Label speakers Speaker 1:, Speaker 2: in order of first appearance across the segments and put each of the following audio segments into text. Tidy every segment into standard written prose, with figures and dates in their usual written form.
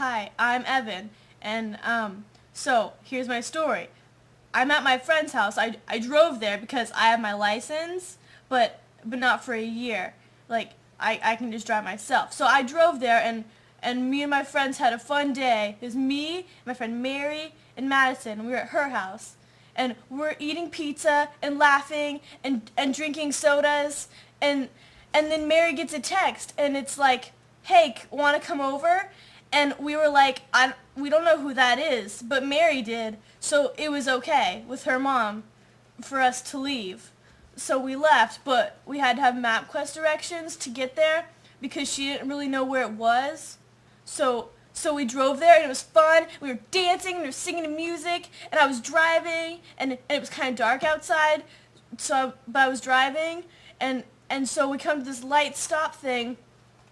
Speaker 1: Hi, I'm Evan, and so here's my story. I'm at my friend's house. I drove there because I have my license, but not for a year. Like I can just drive myself. So I drove there, and me and my friends had a fun day. It was me, my friend Mary, and Madison. And we were at her house, and we're eating pizza and laughing and drinking sodas, and then Mary gets a text, and it's like, "Hey, want to come over?" And we were like, we don't know who that is, but Mary did, so it was okay with her mom for us to leave. So we left, but we had to have MapQuest directions to get there because she didn't really know where it was. So we drove there, and it was fun. We were dancing, and we were singing to music, and I was driving, and it was kind of dark outside, but I was driving, and so we come to this light stop thing,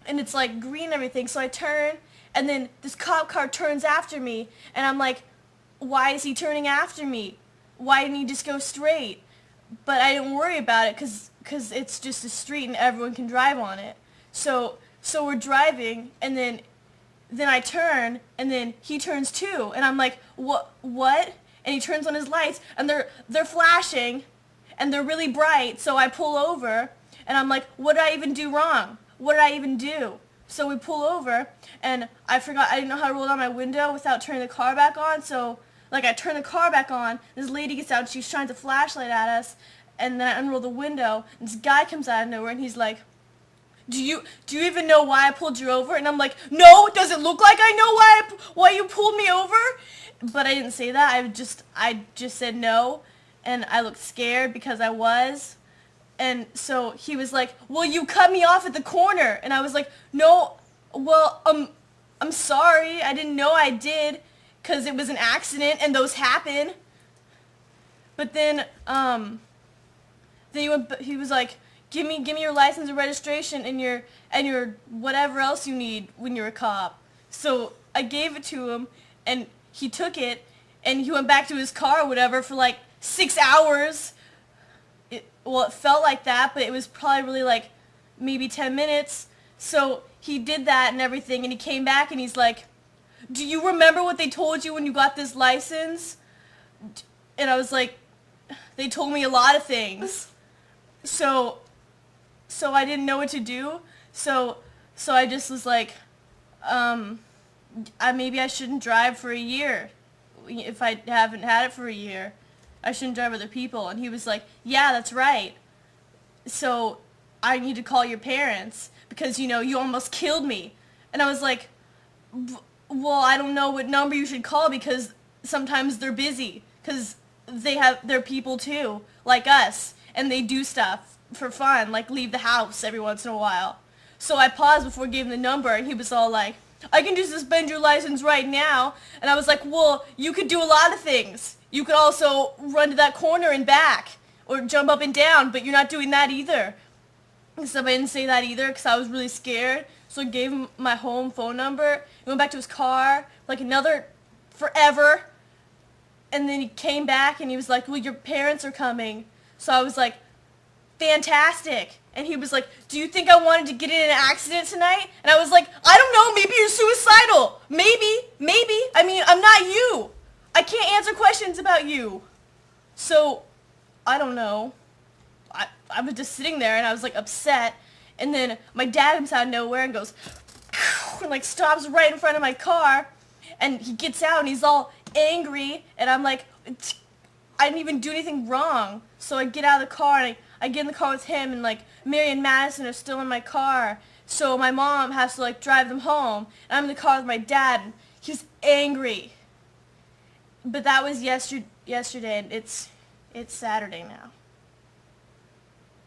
Speaker 1: and it's like green and everything, so I turn, and then this cop car turns after me, and I'm like, why is he turning after me? Why didn't he just go straight? But I didn't worry about it because it's just a street and everyone can drive on it. So we're driving, and then I turn, and then he turns too, and I'm like, what? And he turns on his lights, and they're flashing, and they're really bright, so I pull over, and I'm like, what did I even do wrong? What did I even do? So we pull over, and I didn't know how to roll down my window without turning the car back on, so like I turn the car back on, this lady gets out, and she shines a flashlight at us, and then I unroll the window, and this guy comes out of nowhere, and he's like, do you even know why I pulled you over? And I'm like, no, does it look like I know why you pulled me over? But I didn't say that. I just said no, and I looked scared because I was. And so he was like, well, you cut me off at the corner. And I was like, no, well, I'm sorry. I didn't know I did because it was an accident and those happen. But then he was like, give me your license and registration and your whatever else you need when you're a cop. So I gave it to him, and he took it, and he went back to his car or whatever for like 6 hours. It felt like that, but it was probably really like maybe 10 minutes. So he did that and everything, and he came back, and he's like, do you remember what they told you when you got this license? And I was like, they told me a lot of things. So I didn't know what to do. So I just was like, maybe I shouldn't drive for a year if I haven't had it for a year. I shouldn't drive other people. And he was like, yeah, that's right. So I need to call your parents because, you almost killed me. And I was like, well, I don't know what number you should call because sometimes they're busy because they're people too, like us, and they do stuff for fun, like leave the house every once in a while. So I paused before giving the number, and he was all like, I can just suspend your license right now. And I was like, well, you could do a lot of things. You could also run to that corner and back, or jump up and down, but you're not doing that either. So I didn't say that either because I was really scared. So I gave him my home phone number. He went back to his car, like another forever. And then he came back, and he was like, well, your parents are coming. So I was like, fantastic. And he was like, do you think I wanted to get in an accident tonight? And I was like, I don't know, maybe you're suicidal. Maybe. I mean, I'm not you. I can't answer questions about you. So, I don't know. I was just sitting there, and I was like upset. And then my dad comes out of nowhere and goes, and like stops right in front of my car. And he gets out, and he's all angry. And I'm like, I didn't even do anything wrong. So I get out of the car, and I get in the car with him, and like Mary and Madison are still in my car. So my mom has to like drive them home, and I'm in the car with my dad, and he's angry. But that was yesterday, and it's Saturday now.